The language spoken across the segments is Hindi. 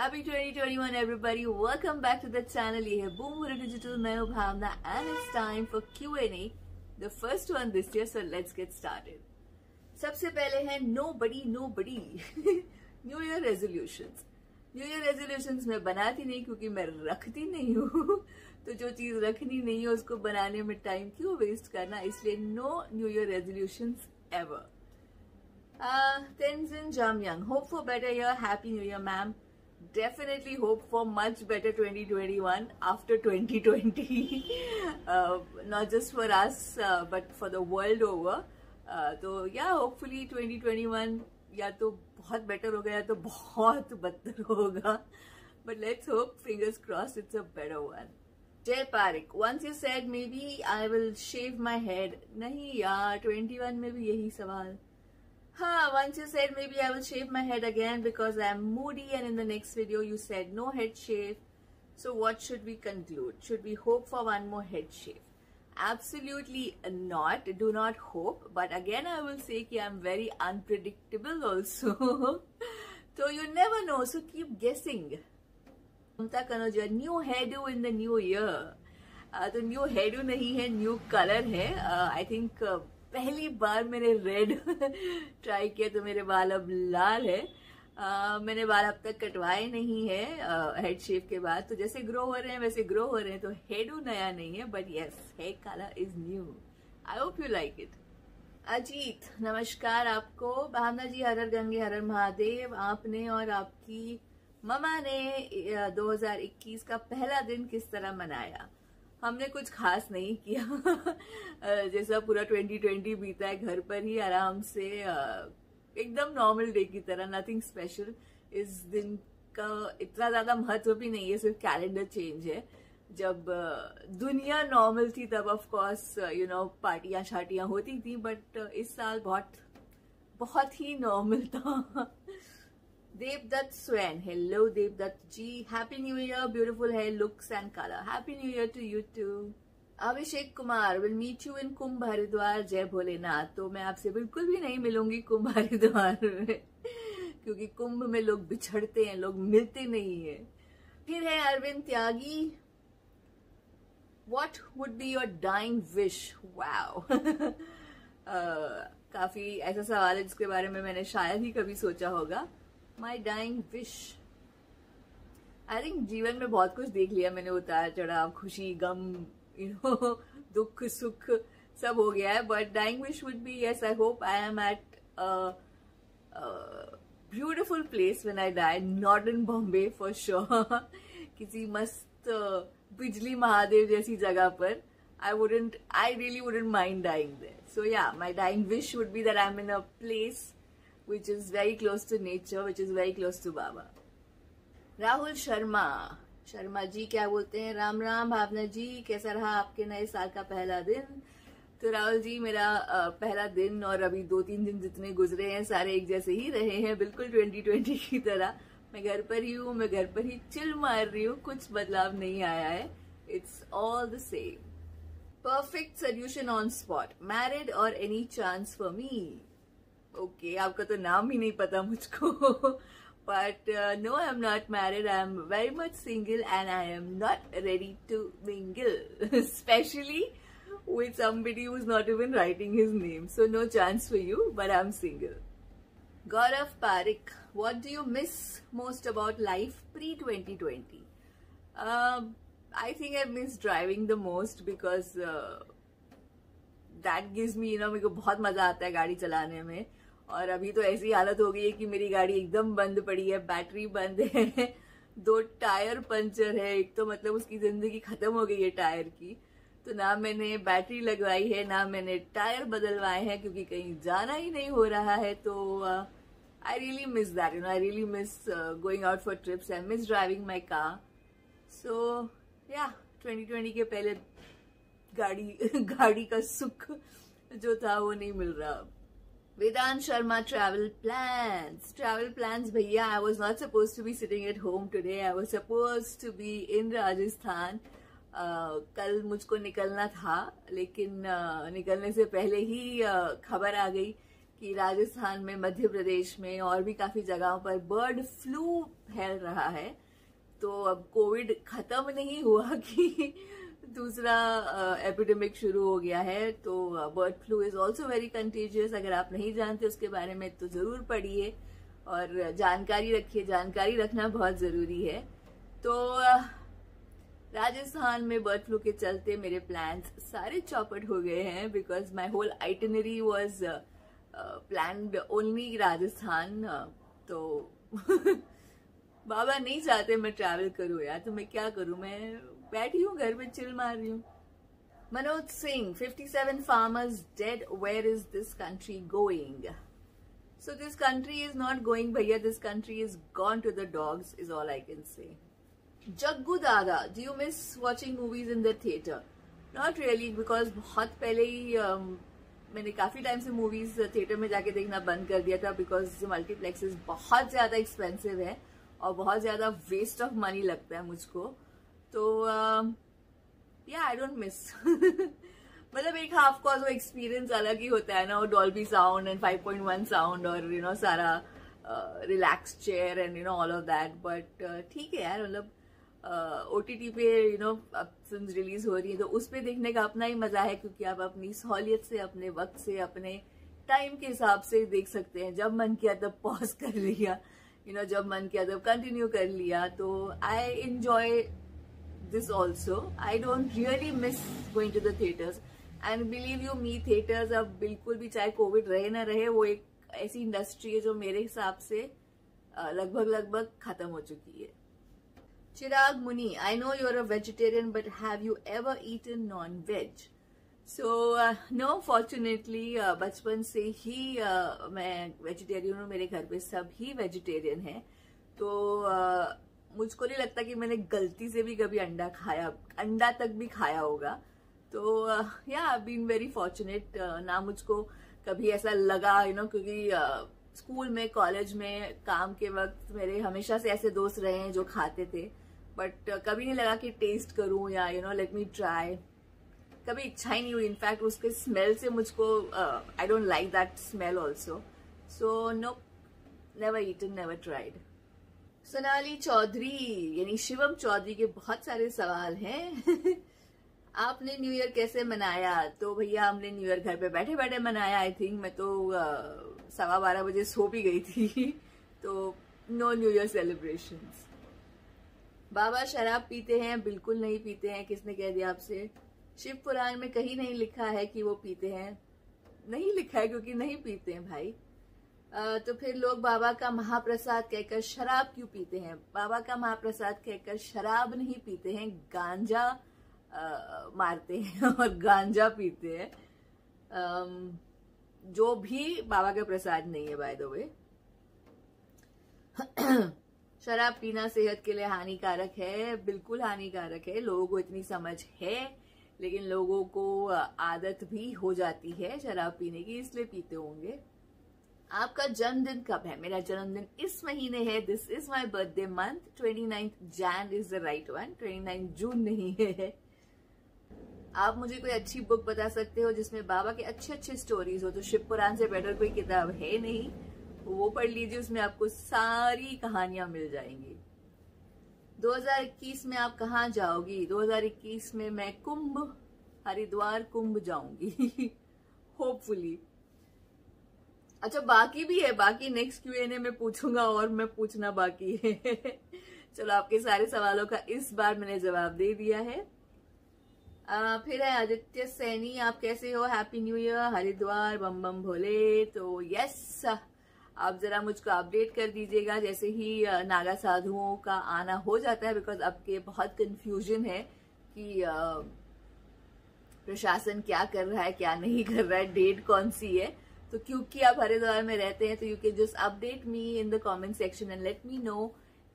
Happy 2021 everybody. Welcome back to the channel. ये है Boom Buddha Digital. मैं हूँ भावना and it's time for Q&A. The first one this year, so let's get started. सबसे पहले है nobody New Year resolutions. New Year resolutions मैं बनाती नहीं क्योंकि मैं रखती नहीं हूँ. तो जो चीज रखनी नहीं है उसको बनाने में टाइम क्यों वेस्ट करना, इसलिए no New Year resolutions ever. Tenzin Jamyang, hope for better year. Happy New Year, ma'am. Definitely hope for much better 2021 after 2020. Not just for us, but for the world over. तो yeah, hopefully 2021 या तो बहुत better होगा या तो बहुत बदतर होगा. But let's hope, fingers crossed, it's a better one. Jay Parik, once you said maybe I will shave my head. नहीं यार, 21 में भी यही सवाल. Once you said maybe I will shave my head again because I'm moody, and in the next video you said no head shave. So what should we conclude? Should we hope for one more head shave? Absolutely not. Do not hope. But again I will say that I'm very unpredictable also. So you never know. So keep guessing. Mamta Kanoja, new hairdo in the new year. तो न्यू हेडू नहीं है, न्यू कलर है. आई थिंक पहली बार मैंने रेड ट्राई किया तो मेरे बाल अब लाल है. मैंने बाल अब तक कटवाए नहीं है हेड शेव के बाद. तो जैसे ग्रो हो रहे हैं वैसे ग्रो हो रहे हैं. तो हेडू नया नहीं है, but yes, hair colour is new. I hope you like it. Ajit, नमस्कार आपको. भावना जी, हर हर गंगे हर हर महादेव. आपने और आपकी ममा ने 2021 का पहला दिन किस तरह मनाया? हमने कुछ खास नहीं किया. जैसा पूरा 2020 बीता है घर पर ही आराम से, एकदम नॉर्मल डे की तरह. Nothing special. इस दिन का इतना ज्यादा महत्व भी नहीं है, सिर्फ कैलेंडर चेंज है. जब दुनिया नॉर्मल थी तब ऑफ कोर्स पार्टियां शाटियां होती थी, बट इस साल बहुत ही नॉर्मल था. Devdutt Swen, hello Devdutt ji. Happy New Year, beautiful hair, looks and color. Happy New Year to you too. Abhishek Kumar, will meet you in Kumbh Haridwar. जय भोलेनाथ. तो मैं आपसे बिल्कुल भी नहीं मिलूंगी कुंभ हरिद्वार में, क्योंकि कुंभ में लोग बिछड़ते हैं, लोग मिलते नहीं है. फिर है अरविंद त्यागी. What would be your dying wish? Wow. काफी ऐसा सवाल है जिसके बारे में मैंने शायद ही कभी सोचा होगा. My dying wish. I think जीवन में बहुत कुछ देख लिया मैंने, उतार चढ़ाव, खुशी गम, दुख सुख सब हो गया है. But dying wish would be, yes, I hope I am at a beautiful place when I die, not in Bombay for sure. किसी मस्त बिजली महादेव जैसी जगह पर. I really wouldn't mind dying there. So yeah, my dying wish would be that I'm in a place which is very close to nature, which is very close to Baba. Rahul Sharma ji क्या बोलते हैं? राम राम भावना जी, कैसा रहा आपके नए साल का पहला दिन? तो राहुल जी, मेरा पहला दिन और अभी 2-3 दिन जितने गुजरे हैं सारे एक जैसे ही रहे हैं, बिल्कुल 2020 की तरह. मैं घर पर ही हूँ, मैं घर पर ही चिल मार रही हूँ, कुछ बदलाव नहीं आया है. It's all the same. Perfect solution on spot. Married और any chance for me? Okay, आपका तो नाम ही नहीं पता मुझको. But no, I am not married. I am very much single and I am not ready to mingle, especially with somebody who's not even writing his name. So no chance for you, but I'm single. Gaurav Parik, what do you miss most about life pre-2020? I think I miss driving the most because that gives me, मेरे को बहुत मजा आता है गाड़ी चलाने में. और अभी तो ऐसी हालत हो गई है कि मेरी गाड़ी एकदम बंद पड़ी है, बैटरी बंद है, 2 टायर पंचर है. एक तो मतलब उसकी जिंदगी खत्म हो गई है टायर की. तो ना मैंने बैटरी लगवाई है, ना मैंने टायर बदलवाए हैं, क्योंकि कहीं जाना ही नहीं हो रहा है. तो I really miss that. I really miss going out for trips. I miss driving my car. So या 2020 के पहले गाड़ी का सुख जो था वो नहीं मिल रहा. Vedant Sharma, travel plans भैया. I was not supposed to be sitting at home today. I was supposed to be in Rajasthan. कल मुझको निकलना था, लेकिन निकलने से पहले ही खबर आ गई कि राजस्थान में, मध्य प्रदेश में और भी काफी जगहों पर बर्ड फ्लू फैल रहा है। तो अब कोविड खत्म नहीं हुआ कि दूसरा एपिडेमिक शुरू हो गया है। तो bird flu is also very contagious. अगर आप नहीं जानते उसके बारे में तो जरूर पढ़िए और जानकारी रखिए, जानकारी रखना बहुत जरूरी है। तो राजस्थान में बर्ड फ्लू के चलते मेरे प्लान्स सारे चौपट हो गए हैं, because my whole itinerary was planned only Rajasthan. तो बाबा नहीं चाहते मैं ट्रैवल करूं यार, तो मैं क्या करूं, मैं बैठी हूँ घर में चिल मार रही हूँ। Manoj Singh, 57 farmers dead, where is this country going? So this country is not going भैया, this country is gone to the dogs is all I can say. Jaggu Dada, do you miss watching movies in the theater? Not really, because बहुत पहले ही मैंने काफी टाइम से मूवीज थिएटर में जाके देखना बंद कर दिया था, बिकॉज मल्टीप्लेक्सेस बहुत ज्यादा एक्सपेंसिव है और बहुत ज्यादा वेस्ट ऑफ मनी लगता है मुझको। तो या आई डोंट मिस मतलब एक हाफ कोर्स वो एक्सपीरियंस अलग ही होता है ना, वो डॉल्बी साउंड एंड 5.1 साउंड और यू नो सारा relax chair and you know all of that. But ठीक है यार, मतलब OTT पे यू नो अब फिल्म रिलीज हो रही है तो उस पे देखने का अपना ही मजा है, क्योंकि आप अपनी सहूलियत से, अपने वक्त से, अपने टाइम के हिसाब से देख सकते हैं। जब मन किया तब पॉज कर लिया, यू नो जब मन किया तब कंटिन्यू कर लिया। तो I enjoy this also. I don't really miss going to the theaters and believe you me, theaters अब बिल्कुल भी चाहे कोविड रहे ना रहे, वो एक ऐसी इंडस्ट्री है जो मेरे हिसाब से लगभग खत्म हो चुकी है। चिराग मुनि, I know you're a vegetarian but have you ever eaten non-veg? So no, fortunately बचपन से ही मैं वेजिटेरियन हूँ, मेरे घर पे सब ही वेजिटेरियन है। तो मुझको नहीं लगता कि मैंने गलती से भी कभी अंडा तक भी खाया होगा। तो या बीन वेरी फॉर्चुनेट, ना मुझको कभी ऐसा लगा यू नो, क्योंकि स्कूल में, कॉलेज में, काम के वक्त मेरे हमेशा से ऐसे दोस्त रहे हैं जो खाते थे, बट कभी नहीं लगा कि टेस्ट करूं या you know let me try. कभी इच्छा ही नहीं हुई। इनफैक्ट उसके स्मेल से मुझको I don't like that smell also. So no, never eaten, never tried. Sonali Chaudhary यानी शिवम चौधरी के बहुत सारे सवाल हैं। आपने न्यू ईयर कैसे मनाया? तो भैया हमने न्यू ईयर घर पे बैठे बैठे मनाया। आई थिंक मैं तो 12:15 बजे सो भी गई थी। तो नो न्यू ईयर सेलिब्रेशंस। बाबा शराब पीते हैं? बिल्कुल नहीं पीते हैं। किसने कह दिया आपसे? शिव पुराण में कहीं नहीं लिखा है कि वो पीते हैं। नहीं लिखा है क्योंकि नहीं पीते हैं भाई। तो फिर लोग बाबा का महाप्रसाद कहकर शराब क्यों पीते हैं? बाबा का महाप्रसाद कहकर शराब नहीं पीते हैं, गांजा मारते हैं और गांजा पीते हैं। जो भी बाबा का प्रसाद नहीं है बाय द वे। शराब पीना सेहत के लिए हानिकारक है, बिल्कुल हानिकारक है। लोगों को इतनी समझ है, लेकिन लोगों को आदत भी हो जाती है शराब पीने की, इसलिए पीते होंगे। आपका जन्मदिन कब है? मेरा जन्मदिन इस महीने है। This is my birthday month. 29 Jain is the right one, 29 जून नहीं है। आप मुझे कोई अच्छी बुक बता सकते हो जिसमें बाबा के अच्छे अच्छे स्टोरीज हो? तो शिव पुराण से बेटर कोई किताब है नहीं, वो पढ़ लीजिए, उसमें आपको सारी कहानियां मिल जाएंगी। 2021 में आप कहाँ जाओगी? 2021 में मैं कुंभ, हरिद्वार कुंभ जाऊंगी होपफुली। अच्छा बाकी भी है, बाकी नेक्स्ट Q&A में पूछूंगा और मैं पूछना बाकी है। चलो आपके सारे सवालों का इस बार मैंने जवाब दे दिया है। फिर है आदित्य सैनी, आप कैसे हो? हैप्पी न्यू ईयर, हरिद्वार बम बम भोले। तो यस, आप जरा मुझको अपडेट कर दीजिएगा जैसे ही नागा साधुओं का आना हो जाता है, बिकॉज अब के बहुत कंफ्यूजन है कि प्रशासन क्या कर रहा है, क्या नहीं कर रहा है, डेट कौन सी है। तो क्योंकि आप हरिद्वार में रहते हैं तो you can just update me in the comment section and let me know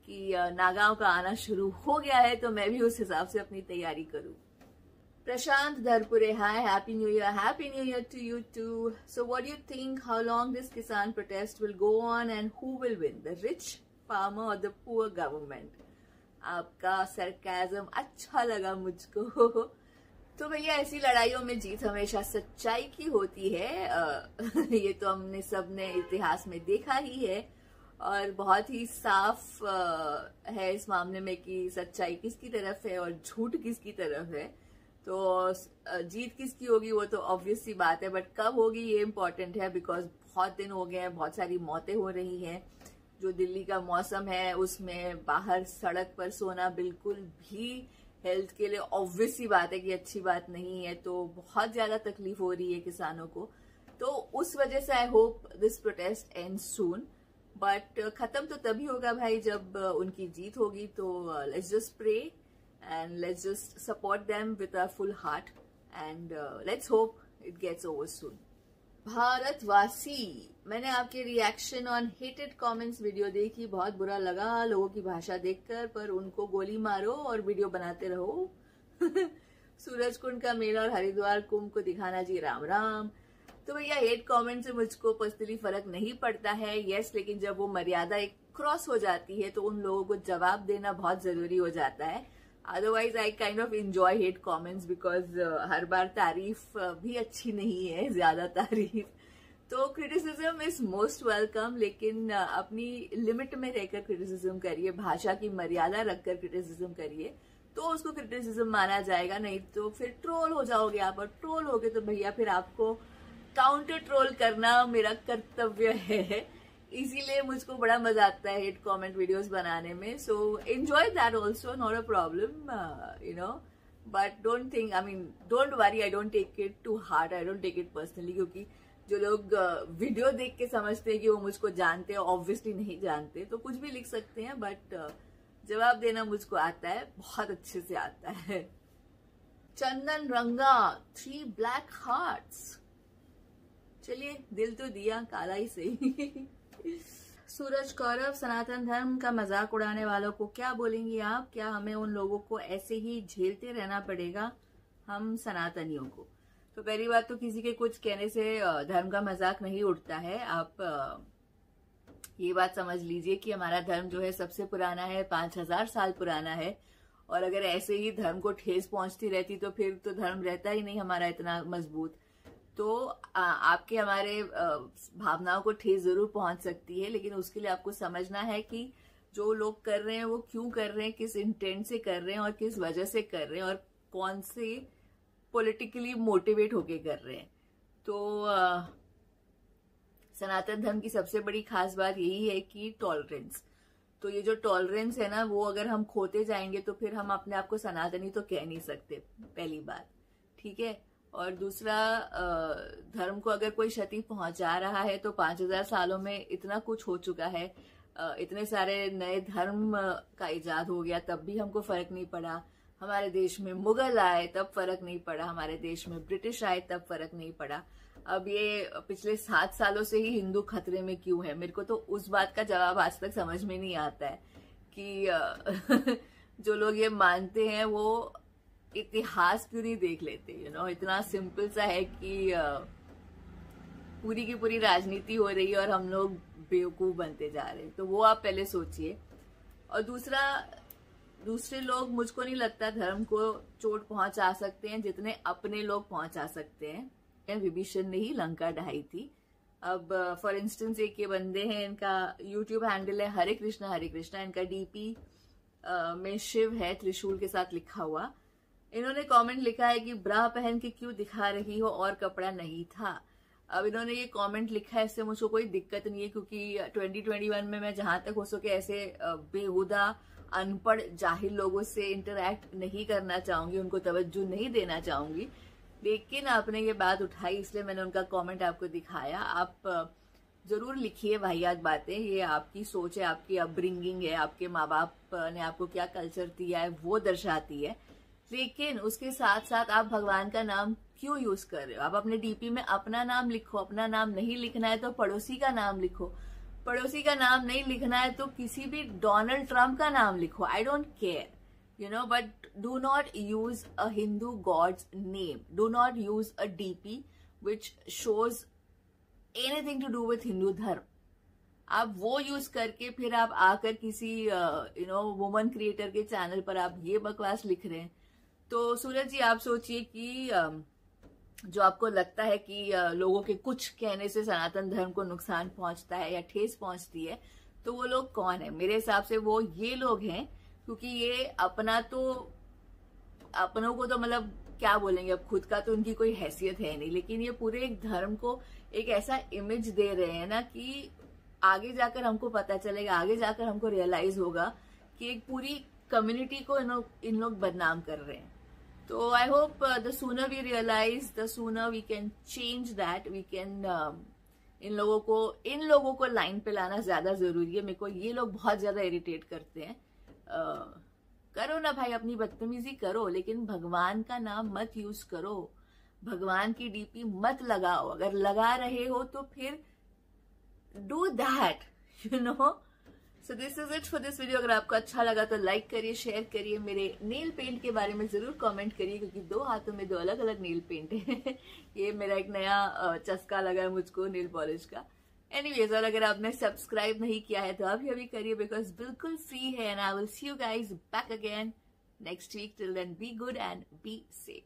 कि नागाओं का आना शुरू हो गया है, तो मैं भी उस हिसाब से अपनी तैयारी करूं। Prashant Dharpure, hi, happy new year to you too. So what do you think, how long this kisan protest will go on and who will win, the rich farmer और द पुअर गवर्नमेंट? आपका सरकाज़म अच्छा लगा मुझको। तो भैया ऐसी लड़ाइयों में जीत हमेशा सच्चाई की होती है। ये तो हमने सबने इतिहास में देखा ही है और बहुत ही साफ है इस मामले में कि सच्चाई किसकी तरफ है और झूठ किसकी तरफ है। तो जीत किसकी होगी वो तो ऑब्वियस सी बात है, बट कब होगी ये इम्पोर्टेंट है, बिकॉज बहुत दिन हो गए हैं, बहुत सारी मौतें हो रही हैं। जो दिल्ली का मौसम है उसमें बाहर सड़क पर सोना बिल्कुल भी हेल्थ के लिए ऑब्वियस सी बात है कि अच्छी बात नहीं है। तो बहुत ज्यादा तकलीफ हो रही है किसानों को। तो उस वजह से I hope this protest and soon, but खत्म तो तभी होगा भाई जब उनकी जीत होगी। तो let's just pray and let's just support them with our full heart and let's hope it gets over soon. भारतवासी, मैंने आपके reaction on hated comments video देखी, बहुत बुरा लगा लोगों की भाषा देखकर, पर उनको गोली मारो और वीडियो बनाते रहो। सूरज कुंड का मेला और हरिद्वार कुंभ को दिखाना जी, राम राम। तो भैया हेट कमेंट से मुझको पर्सनली फर्क नहीं पड़ता है, यस, लेकिन जब वो मर्यादा एक क्रॉस हो जाती है तो उन लोगों को जवाब देना बहुत जरूरी हो जाता है। Otherwise I kind of enjoy hate comments because हर बार तारीफ भी अच्छी नहीं है, ज्यादा तारीफ। तो क्रिटिसिज्म इज मोस्ट वेलकम, लेकिन अपनी लिमिट में रहकर क्रिटिसिज्म करिए, भाषा की मर्यादा रखकर क्रिटिसिज्म करिए, तो उसको क्रिटिसिज्म माना जाएगा। नहीं तो फिर ट्रोल हो जाओगे आप, और ट्रोल होगे तो भैया फिर आपको काउंटर ट्रोल करना मेरा कर्तव्य है। इसीलिए मुझको बड़ा मजा आता है हेट कमेंट वीडियोस बनाने में। So enjoy that also, not a problem, you know, but don't think, I mean don't worry, I don't take it to heart, I don't take it personally. क्योंकि जो लोग वीडियो देख के समझते हैं कि वो मुझको जानते हैं, ऑब्वियसली नहीं जानते, तो कुछ भी लिख सकते हैं, बट जवाब देना मुझको आता है, बहुत अच्छे से आता है। चंदन रंगा 3 ब्लैक हार्ट्स, चलिए दिल तो दिया, काला ही सही। सूरज कौरव, सनातन धर्म का मजाक उड़ाने वालों को क्या बोलेंगी आप? क्या हमें उन लोगों को ऐसे ही झेलते रहना पड़ेगा, हम सनातनियों को? तो पहली बात तो किसी के कुछ कहने से धर्म का मजाक नहीं उड़ता है। आप ये बात समझ लीजिए कि हमारा धर्म जो है सबसे पुराना है, 5000 साल पुराना है, और अगर ऐसे ही धर्म को ठेस पहुंचती रहती तो फिर तो धर्म रहता ही नहीं हमारा इतना मजबूत। तो आपके हमारे भावनाओं को ठेस जरूर पहुंच सकती है, लेकिन उसके लिए आपको समझना है कि जो लोग कर रहे हैं वो क्यों कर रहे हैं, किस इंटेंट से कर रहे हैं और किस वजह से कर रहे हैं, और कौन से पॉलिटिकली मोटिवेट होके कर रहे हैं। तो सनातन धर्म की सबसे बड़ी खास बात यही है कि टॉलरेंस। तो ये जो टॉलरेंस है ना, वो अगर हम खोते जाएंगे तो फिर हम अपने आप को सनातनी तो कह नहीं सकते, पहली बात, ठीक है। और दूसरा, धर्म को अगर कोई क्षति पहुंचा रहा है तो 5000 सालों में इतना कुछ हो चुका है, इतने सारे नए धर्म का इजाद हो गया, तब भी हमको फर्क नहीं पड़ा। हमारे देश में मुगल आए तब फर्क नहीं पड़ा, हमारे देश में ब्रिटिश आए तब फर्क नहीं पड़ा। अब ये पिछले 7 सालों से ही हिंदू खतरे में क्यों है, मेरे को तो उस बात का जवाब आज तक समझ में नहीं आता है कि जो लोग ये मानते हैं वो इतिहास क्यों नहीं देख लेते। यू नो, इतना सिंपल सा है कि पूरी की पूरी राजनीति हो रही है और हम लोग बेवकूफ बनते जा रहे हैं, तो वो आप पहले सोचिए। और दूसरा, दूसरे लोग मुझको नहीं लगता धर्म को चोट पहुंचा सकते हैं जितने अपने लोग पहुंचा सकते हैं। विभीषण ने ही लंका ढाई थी। अब फॉर इंस्टेंस एक ये बंदे हैं, इनका यूट्यूब हैंडल है हरे कृष्णा, इनका डीपी में शिव है त्रिशूल के साथ लिखा हुआ। इन्होंने कमेंट लिखा है कि ब्रा पहन के क्यों दिखा रही हो और कपड़ा नहीं था। अब इन्होंने ये कमेंट लिखा है, इससे मुझको कोई दिक्कत नहीं है, क्योंकि 2021 में मैं जहां तक हो सके ऐसे बेहुदा अनपढ़ जाहिल लोगों से इंटरैक्ट नहीं करना चाहूंगी, उनको तवज्जो नहीं देना चाहूंगी। लेकिन आपने ये बात उठाई इसलिए मैंने उनका कमेंट आपको दिखाया। आप जरूर लिखिए वाहियात बातें, ये आपकी सोच है, आपकी अपब्रिंगिंग है, आपके माँ बाप ने आपको क्या कल्चर दिया है वो दर्शाती है। लेकिन उसके साथ साथ आप भगवान का नाम क्यों यूज कर रहे हो? आप अपने डीपी में अपना नाम लिखो, अपना नाम नहीं लिखना है तो पड़ोसी का नाम लिखो, पड़ोसी का नाम नहीं लिखना है तो किसी भी डोनाल्ड ट्रंप का नाम लिखो, I don't care, you know, but do not use a Hindu god's name, do not use a DP which shows anything to do with Hindu धर्म। आप वो यूज करके फिर आप आकर किसी वुमन क्रिएटर के चैनल पर आप ये बकवास लिख रहे हैं, तो सूरज जी आप सोचिए कि जो आपको लगता है कि लोगों के कुछ कहने से सनातन धर्म को नुकसान पहुंचता है या ठेस पहुंचती है, तो वो लोग कौन है? मेरे हिसाब से वो ये लोग हैं, क्योंकि ये अपनों को तो मतलब क्या बोलेंगे, अब खुद का तो उनकी कोई हैसियत है नहीं, लेकिन ये पूरे एक धर्म को एक ऐसा इमेज दे रहे हैं ना कि आगे जाकर हमको पता चलेगा, आगे जाकर हमको रियलाइज होगा कि एक पूरी कम्युनिटी को इन लोग बदनाम कर रहे हैं। तो I hope the sooner we realise, the sooner we can change that, we can इन लोगों को लाइन पे लाना ज्यादा जरूरी है। मेरे को ये लोग बहुत ज्यादा इरिटेट करते हैं। करो ना भाई, अपनी बदतमीजी करो, लेकिन भगवान का नाम मत यूज करो, भगवान की डीपी मत लगाओ। अगर लगा रहे हो तो फिर do that, you know. So this is it for this video. अगर आपको अच्छा लगा तो लाइक करिए, शेयर करिए, मेरे नेल पेंट के बारे में जरूर कमेंट करिए, क्योंकि 2 हाथों में 2 अलग अलग नेल पेंट है। ये मेरा एक नया चस्का लगा है मुझको नेल पॉलिश का। एनीवेज, और अगर आपने सब्सक्राइब नहीं किया है तो अभी करिए, बिकॉज बिल्कुल फ्री है। And I will see you guys back again next week. Till then be good and be safe.